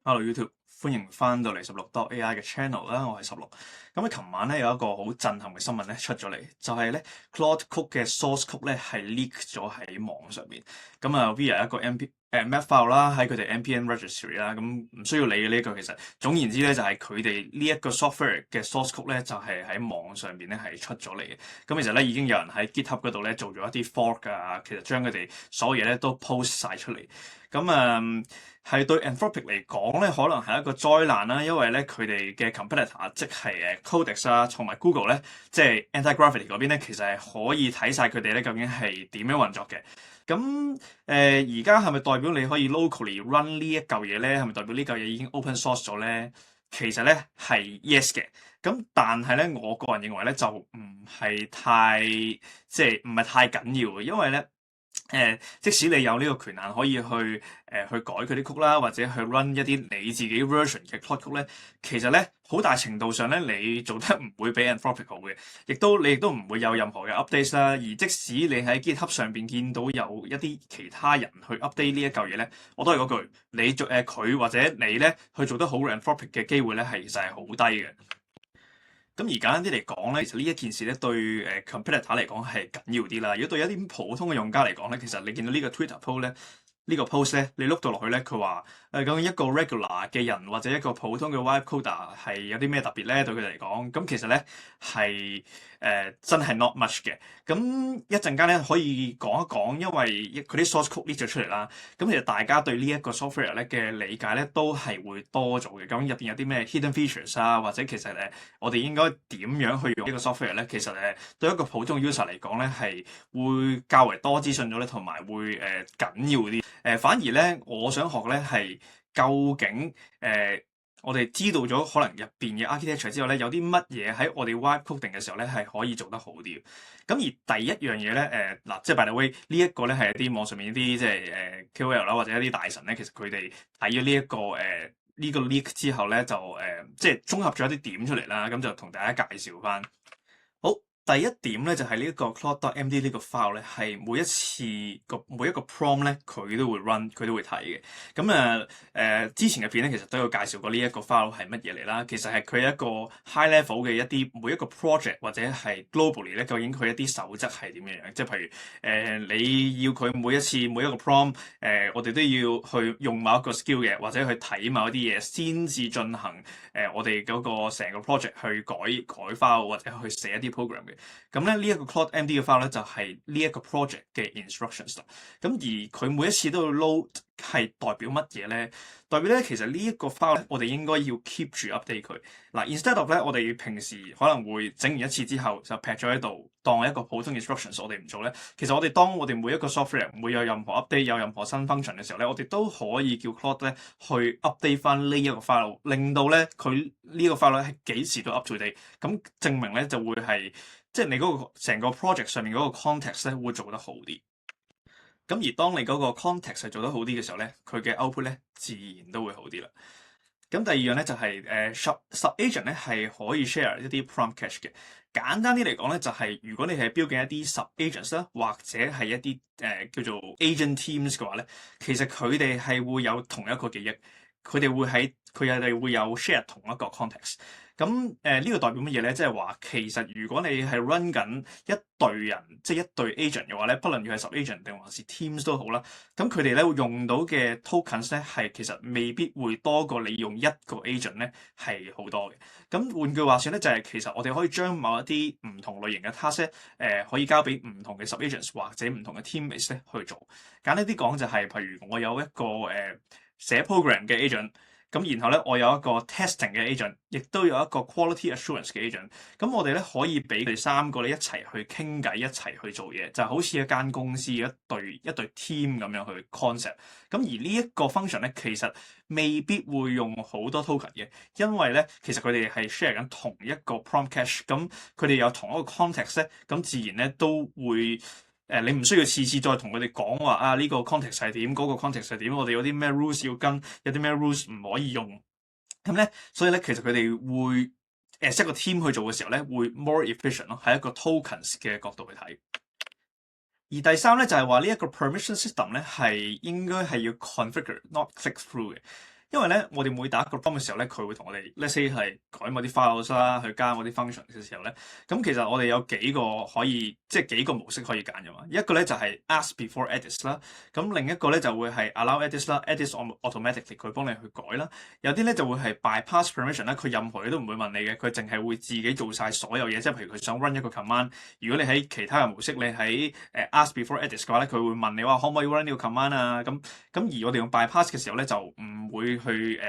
Hello YouTube，歡迎翻到嚟16.AI 嘅 channel 啦，我係16。咁喺琴晚咧有一個好震撼嘅新聞咧出咗嚟，就係咧 Claude Code 嘅 source code 咧係 leak 咗喺網上面。咁啊 via 一個 map file 啦，喺佢哋 npm registry 啦，咁唔需要理嘅呢個其實。總言之咧就係佢哋呢一個 software 嘅 source code 咧就係喺網上邊咧係出咗嚟嘅。咁其實咧已經有人喺 GitHub 嗰度咧做咗一啲 fork 啊，其實將佢哋所有嘢咧都 post 晒出嚟。咁係對 Anthropic 嚟講咧，可能係一個災難啦，因為咧佢哋嘅 competitor 即係Codex 啊，同埋 Google 咧，即係 Anti-Gravity 嗰邊咧，其實係可以睇晒佢哋咧究竟係點樣運作嘅。咁而家係咪代表你可以 locally run 呢一嚿嘢咧？係咪代表呢嚿嘢已經 open source 咗咧？其實咧係 yes 嘅。咁但係咧，我個人認為咧就唔係太即係唔係太緊要嘅，因為咧。即使你有呢個權限可以去改佢啲曲啦，或者去 run 一啲你自己 version 嘅 Claude 曲咧，其實咧好大程度上咧你做得唔會比 Anthropic 好嘅，你亦都唔會有任何嘅 update 啦。而即使你喺 GitHub 上邊見到有一啲其他人去 update 呢一嚿嘢咧，我都係嗰句，你做佢或者你咧去做得好 Anthropic 嘅機會咧係其實係好低嘅。咁而簡單啲嚟講咧，其實呢一件事咧對competitor 嚟講係緊要啲啦。如果對一啲普通嘅用家嚟講咧，其實你見到呢個 Twitter post 咧，呢個 post 咧，你碌到落去咧，佢話究竟一個 regular 嘅人或者一個普通嘅 vibe coder 係有啲咩特別咧？對佢哋嚟講，咁其實咧係真係 not much 嘅。咁一陣間咧可以講一講，因為佢啲 source code leak 咗出嚟啦。咁其實大家對呢一個 software 咧嘅理解咧都係會多咗嘅。咁入邊有啲咩 hidden features 啊，或者其實我哋應該點樣去用呢個 software 咧？其實對一個普通 user 嚟講咧係會較為多資訊咗咧，同埋會緊要啲。反而咧，我想學咧係究竟我哋知道咗可能入邊嘅 architecture 之後咧，有啲乜嘢喺我哋 vibe coding 嘅時候咧係可以做得好啲。咁而第一樣嘢咧，嗱，即係 by the way 呢一個咧係一啲網上面一啲即係KOL 啦，或者一啲大神咧，其實佢哋睇咗呢一個呢個 leak 之後咧，就即係綜合咗一啲點出嚟啦，咁就同大家介紹翻。好，第一點咧就係呢一個 Claude.md 呢個 file 咧，係每一個 prompt 咧，佢都會 run，佢都會睇嘅。咁之前嘅片咧，其實都有介紹過呢一個 file 係乜嘢嚟啦。其實係佢一個 high level 嘅一啲每一個 project 或者係 globally 咧，究竟佢一啲守則係點樣樣？即係譬如你要佢每一個 prompt，我哋都要去用某一個 skill 嘅，或者去睇某一啲嘢先至進行我哋嗰個成個 project 去改 file 或者去寫一啲 program 嘅。咁咧呢一個 Claude.md 嘅 file 咧就係呢一個 project 嘅 instructions 啦。咁而佢每一次都要 load 係代表乜嘢咧？代表咧其實呢一個 file 咧，我哋應該要 keep 住 update 佢。嗱，instead of 咧，我哋平時可能會整完一次之後就劈咗喺度，當一個普通 instructions 我哋唔做咧。其實當我哋每一個 software 唔會有任何 update 有任何新 function 嘅時候咧，我哋都可以叫 Claude 咧去 update 翻呢一個 file，令到咧佢呢個 file 咧係幾時都 up to date。咁證明咧就會係即係你嗰個成個 project 上面嗰個 context 咧會做得好啲。咁而當你嗰個 context 係做得好啲嘅時候咧，佢嘅 output 咧自然都會好啲啦。咁第二樣咧就係sub agent 咧係可以 share 一啲 prompt cache 嘅。簡單啲嚟講咧，就係如果你係標記一啲 sub agents 啦，或者係一啲叫做 agent teams 嘅話咧，其實佢哋係會有同一個記憶，佢哋會有 share 同一個 context。咁呢個代表乜嘢咧？即係話其實如果你係 run 緊一隊人，即係一隊 agent 嘅話咧，不論佢係 sub agent 定還是 teams 都好啦，咁佢哋咧會用到嘅 tokens 咧係其實未必會多過你用一個 agent 咧係好多嘅。咁換句話說咧，就係其實我哋可以將某一啲唔同類型嘅 task 可以交俾唔同嘅 sub agents 或者唔同嘅 teammates 咧去做。簡單啲講就係，譬如我有一個寫 program 嘅 agent。咁然後咧，我有一個 testing 嘅 agent，亦都有一個 quality assurance 嘅 agent。咁我哋咧可以俾佢哋三個咧一齊去傾偈，一齊去做嘢，就好似一間公司一隊 team 咁樣去 concept。咁而呢一個 function 咧，其實未必會用好多 token 嘅，因為咧其實佢哋係 share 緊同一個 prompt cache，咁佢哋有同一個 context 咧，咁自然咧都會。你唔需要次次再同佢哋講話啊，呢個 context 係點，嗰個 context 係點，我哋有啲咩 rules 要跟，有啲咩 rules 唔可以用。咁咧，所以咧其實佢哋會一個 team 去做嘅時候咧，會 more efficient 咯，喺一個 tokens 嘅角度去睇。而第三咧就係話呢一個 permission system 咧係應該係要 configure not click through 嘅。因為咧我哋每打一個 prompt 嘅時候咧，佢會同我哋 let's say 係改某啲 files 啦，去加某啲 function 嘅時候咧，咁其實我哋有幾個可以即係幾個模式可以揀嘅嘛。一個咧就係 ask before edits 啦，咁另一個咧就會係 allow edits 啦，edits automatically 佢幫你去改啦。有啲咧就會係 bypass permission 啦，佢任何嘢都唔會問你嘅，佢淨係會自己做晒所有嘢。即係譬如佢想 run 一個 command，如果你喺其他嘅模式，你喺ask before edits 嘅話咧，佢會問你話可唔可以 run 呢個 command 啊？咁而我哋用 bypass 嘅時候咧，就唔會去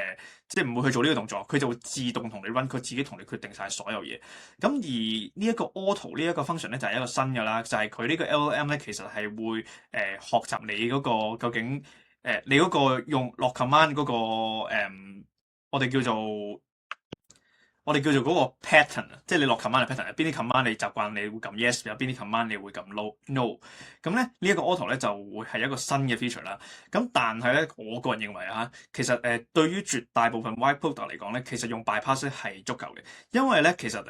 即係唔會去做呢個動作，佢就會自動同你 run，佢自己同你決定晒所有嘢。咁而呢一個 auto 呢一個 function 咧就係一個新嘅啦，就係佢呢個 LLM 咧其實係會學習你嗰個究竟你嗰個用落 command 嗰個我哋叫做嗰個 pattern 啊，即係你落 command 嘅 pattern，有邊啲 command 你習慣你會撳 yes，有邊啲 command 你會撳 no。咁咧呢一個 auto 咧就會係一個新嘅 feature 啦。咁但係咧，我個人認為啊，其實對於絕大部分 white coder 嚟講咧，其實用 bypass 係足夠嘅，因為咧其實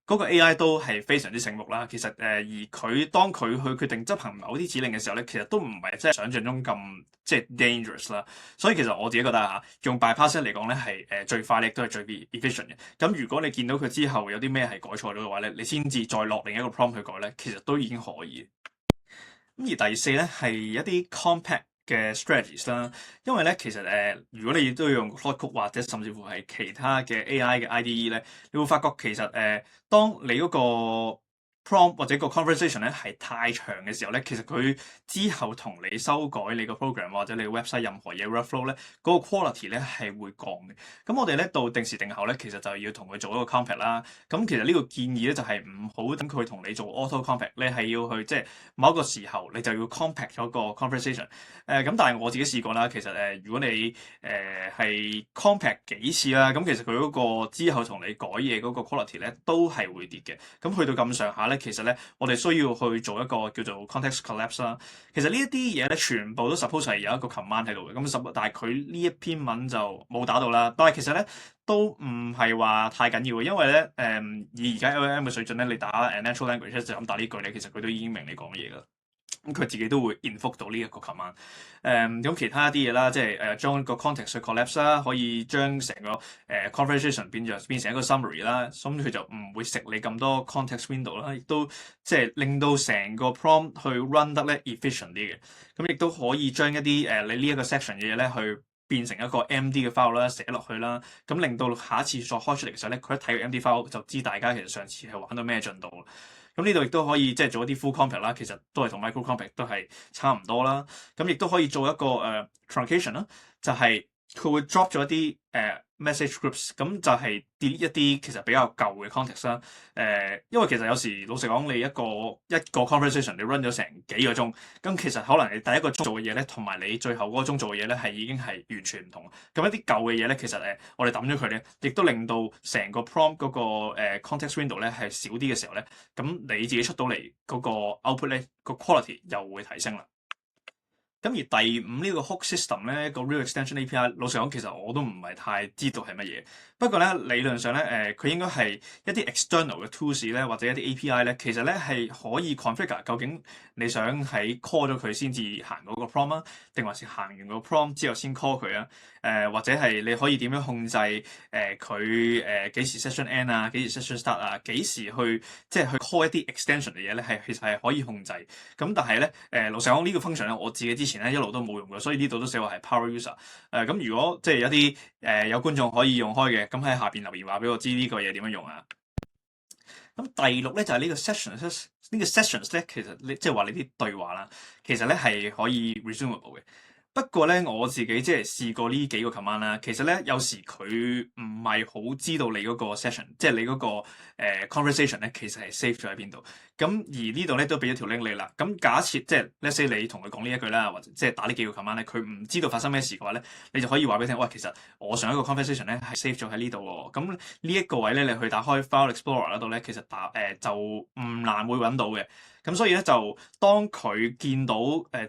嗰個 AI 都係非常之醒目啦。其實而佢當佢去決定執行某啲指令嘅時候咧，其實都唔係即係想像中咁即係 dangerous 啦。所以其實我自己覺得用 bypass 嚟講咧係最快亦都係最 efficient 嘅。咁如果你見到佢之後有啲咩係改錯咗嘅話咧，你先至再落另一個 prompt 去改咧，其實都已經可以。咁而第四咧係一啲 compact嘅 strategies 啦，因為咧其實如果你都要用 Claude Code 或者甚至乎係其他嘅 AI 嘅 IDE 咧，你會發覺其實當你嗰個 prompt 或者個 conversation 咧係太長嘅時候咧，其實佢之後同你修改你個 program 或者你個 website 任何嘢 workflow 咧，嗰個 quality 咧係會降嘅。咁我哋咧到定時定候咧，其實就要同佢做一個 compact 啦。咁其實呢個建議咧就係唔好等佢同你做 auto compact，你係要去即係某一個時候你就要 compact 咗個 conversation。咁但係我自己試過啦，其實如果你係 compact 幾次啦，咁其實佢嗰個之後同你改嘢嗰個 quality 咧都係會跌嘅。咁去到咁上下咧，其實咧我哋需要去做一個叫做 context collapse 啦。其實呢一啲嘢咧，全部都 suppose 係有一個 command 喺度嘅。咁但係佢呢一篇文就冇打到啦。但係其實咧都唔係話太緊要嘅，因為咧以而家 LLM 嘅水準咧，你打natural language 就咁打呢句咧，其實佢都已經明你講嘢㗎啦。咁佢自己都會 invoke 到呢一個 command。咁其他啲嘢啦，即係將個 context 去 collapse 啦，可以將成個conversation 變成一個 summary 啦，咁佢就唔會食你咁多 context window 啦，亦都即係令到成個 prompt 去 run 得咧 efficient 啲嘅。咁亦都可以將一啲你呢一個 section 嘅嘢咧去變成一個 MD 嘅 file 啦，寫落去啦，咁令到下一次再開出嚟嘅時候咧，佢一睇個 MD file 就知大家其實上次係玩到咩進度。咁呢度亦都可以即係做一啲 full compact 啦，其實都係同 micro compact 都係差唔多啦。咁亦都可以做一個truncation 啦，就係佢會 drop 咗一啲message groups，咁就係 delete 一啲其實比較舊嘅 context 啦。因為其實有時老實講，你一個 conversation 你 run 咗成幾個鐘，咁其實可能你第一個鐘做嘅嘢咧，同埋你最後嗰個鐘做嘅嘢咧，係已經係完全唔同。咁一啲舊嘅嘢咧，其實我哋抌咗佢咧，亦都令到成個 prompt 嗰個context window 咧係少啲嘅時候咧，咁你自己出到嚟嗰個 output 咧個 quality 又會提升啦。咁而第五呢個 hook system 咧，個 real extension API，老實講其實我都唔係太知道係乜嘢。不過咧理論上咧，佢應該係一啲 external 嘅 tools 咧，或者一啲 API 咧，其實咧係可以 configure 究竟你想喺 call 咗佢先至行嗰個 prompt 啊，定還是行完個 prompt 之後先 call 佢啊？或者係你可以點樣控制佢幾時 session end 啊，幾時 session start 啊，幾時去即係去 call 一啲 extension 嘅嘢咧，係其實係可以控制。咁但係咧老實講呢個 function 咧，我自己之前咧一路都冇用過，所以呢度都寫話係 power user。咁如果即係有啲有觀眾可以用開嘅，咁喺下邊留言話俾我知呢個嘢點樣用啊。咁第六咧就係呢個 sessions，呢個 sessions 咧其實即係話你啲對話啦，其實咧係可以 resumable 嘅。不過咧，我自己即係試過呢幾個 command 啦，其實咧有時佢唔係好知道你嗰個 session，即係你嗰個conversation 咧，其實係 save 咗喺邊度。咁而呢度咧都俾咗條 link 你啦。咁假設即係 let's say 你同佢講呢一句啦，或者即係打呢幾個 command 咧，佢唔知道發生咩事嘅話咧，你就可以話俾佢聽，喂，其實我上一個 conversation 咧係 save 咗喺呢度喎。咁呢一個位咧，你去打開 File Explorer 嗰度咧，其實就唔難會揾到嘅。咁所以咧就當佢見到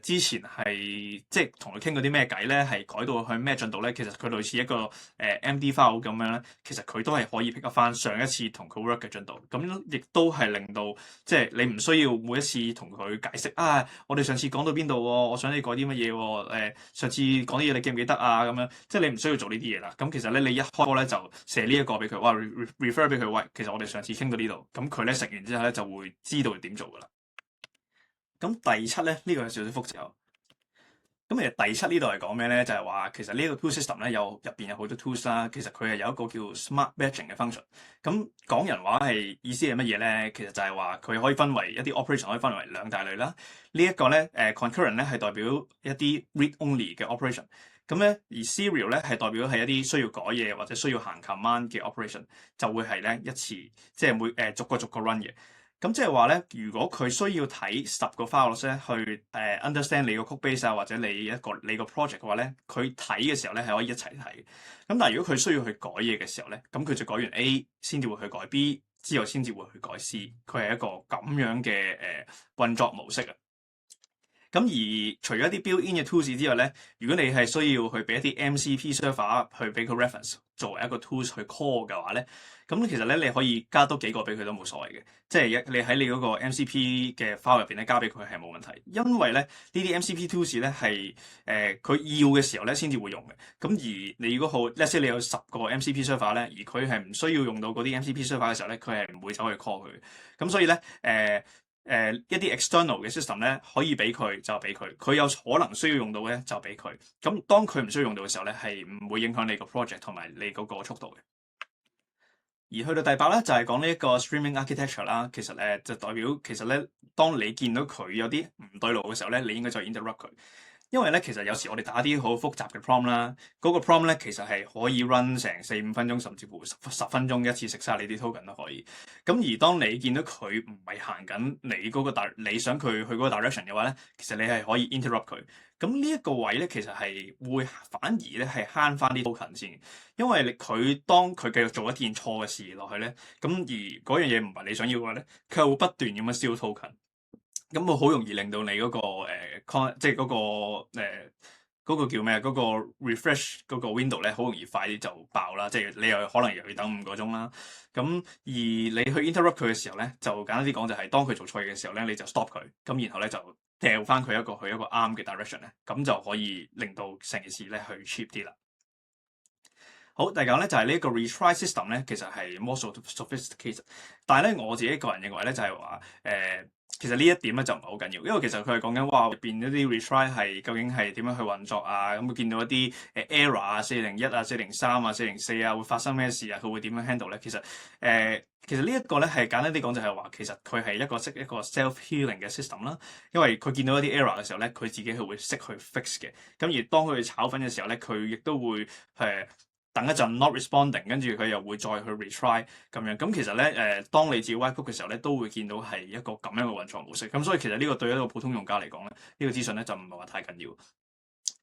之前係即係同佢傾嗰啲咩偈咧，係改到去咩進度咧，其實佢類似一個MD file 咁樣咧，其實佢都係可以 pick up 翻上一次同佢 work 嘅進度，咁亦都係令到即係你唔需要每一次同佢解釋啊，我哋上次講到邊度喎，我想你改啲乜嘢喎，上次講啲嘢你記唔記得啊咁樣，即係你唔需要做呢啲嘢啦。咁其實咧你一開波咧就寫呢一個俾佢，哇 refer 俾佢，喂，其實我哋上次傾到呢度，咁佢咧食完之後咧就會知道點做噶啦。咁第七咧，呢個有少少複雜。咁其實第七呢度係講咩咧？就係話其實呢個 tool system 咧入邊有好多 tools 啦。其實佢係有一個叫 smart batching 嘅 function。咁講人話係意思係乜嘢咧？其實就係話佢可以分為一啲 operation 可以分為兩大類啦。呢一個咧concurrent 咧係代表一啲 read only 嘅 operation。咁咧而 serial 咧係代表係一啲需要改嘢或者需要行 command 嘅 operation，就會係咧一次即係每逐個 run 嘅。咁即係話咧，如果佢需要睇10個 files 咧，去understand 你個 code base 啊，或者你個 project 嘅話咧，佢睇嘅時候咧係可以一齊睇。咁但係如果佢需要去改嘢嘅時候咧，咁佢就改完 A 先至會去改 B，之後先至會去改 C。佢係一個咁樣嘅運作模式啊。咁而除咗一啲 built-in 嘅 tools 之外咧，如果你係需要去俾一啲 MCP server 去俾佢 reference 作為一個 tools 去 call 嘅話咧，咁其實咧你可以加多幾個俾佢都冇所謂嘅，即係你喺你嗰個 MCP 嘅 file 入邊咧加俾佢係冇問題，因為咧呢啲 MCP tools 咧係佢要嘅時候咧先至會用嘅。咁而你如果好 let's say 你有10個 MCP server 咧，而佢係唔需要用到嗰啲 MCP server 嘅時候咧，佢係唔會走去 call 佢。咁所以咧一啲 external 嘅 system 咧，可以俾佢就俾佢，佢有可能需要用到嘅就俾佢。咁當佢唔需要用到嘅時候咧，係唔會影響你個 project 同埋你嗰個速度嘅。而去到第8咧，就係講呢一個 streaming architecture 啦。其實就代表其實咧，當你見到佢有啲唔對路嘅時候咧，你應該就 interrupt 佢。因為咧，其實有時我哋打啲好複雜嘅 prompt 啦，嗰個 prompt 咧其實係可以 run 成4-5分鐘，甚至乎十分鐘一次食晒你啲 token 都可以。咁而當你見到佢唔係行緊你嗰個你想佢去嗰個 direction 嘅話咧，其實你係可以 interrupt 佢。咁呢一個位咧，其實係會反而咧係慳翻啲 token 先，因為佢當佢繼續做一件錯嘅事落去咧，咁而嗰樣嘢唔係你想要嘅話咧，佢係會不斷咁樣燒 token。咁會好容易令到你嗰個即係嗰個叫咩啊？嗰個 refresh 嗰個 window 咧，好容易快啲就爆啦。即係你又可能又要等5個鐘啦。咁而你去 interrupt 佢嘅時候咧，就簡單啲講就係當佢做錯嘢嘅時候咧，你就 stop 佢。咁然後咧就掉翻佢一個啱嘅 direction 咧，咁就可以令到成件事咧去 cheap 啲啦。好，第9咧就係呢一個 retry system 咧，其實係 more sophisticated。但係咧我自己個人認為咧就係話其實呢一點咧就唔係好緊要，因為其實佢係講緊哇入邊一啲 retry 係究竟係點樣去運作啊？咁會見到一啲error 啊401啊403啊404啊會發生咩事啊？佢會點樣 handle 咧？其實呢一個咧係簡單啲講就係話，其實佢係一個self healing 嘅 system 啦。因為佢見到一啲 error 嘅時候咧，佢自己係會識去 fix 嘅。咁而當佢炒粉嘅時候咧，佢亦都會等一陣 not responding，跟住佢又會再去 retry 咁樣。咁其實咧當你自己 write code 嘅時候咧，都會見到係一個咁樣嘅運作模式。咁所以其實呢個對一個普通用家嚟講咧，呢個資訊咧就唔係話太緊要。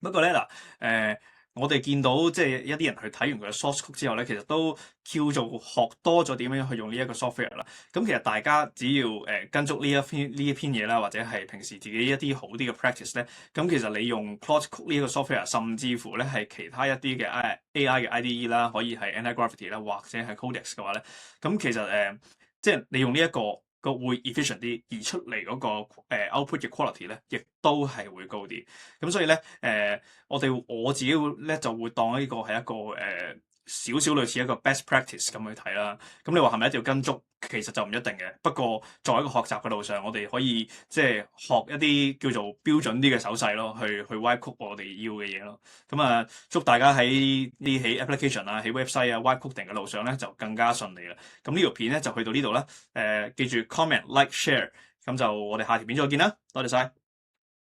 不過咧嗱我哋見到即係一啲人去睇完佢嘅 source code 之後咧，其實都叫做學多咗點樣去用呢一個 software 啦。咁其實大家只要跟足呢一篇嘢啦，或者係平時自己一啲好啲嘅 practice 咧，咁其實你用 Claude Code 呢一個 software，甚至乎咧係其他一啲嘅 AI 嘅 IDE 啦，可以係 Anti-Gravity 啦，或者係 Codex 嘅話咧，咁其實即係你用呢一個會 efficient 啲，而出嚟嗰個output 嘅 quality 咧，亦都係會高啲。咁所以咧我自己咧就會當呢個係一個少少類似一個 best practice 咁去睇啦。咁你話係咪一定要跟足？其實就唔一定嘅。不過作為一個學習嘅路上，我哋可以即係學一啲叫做標準啲嘅手勢咯，去 wipe code 我哋要嘅嘢咯。咁祝大家喺 application 啊、喺 website 啊、wipe coding 嘅路上咧就更加順利啦。咁呢條片咧就去到呢度啦。記住 comment、like、share，咁就我哋下條片再見啦。多謝晒。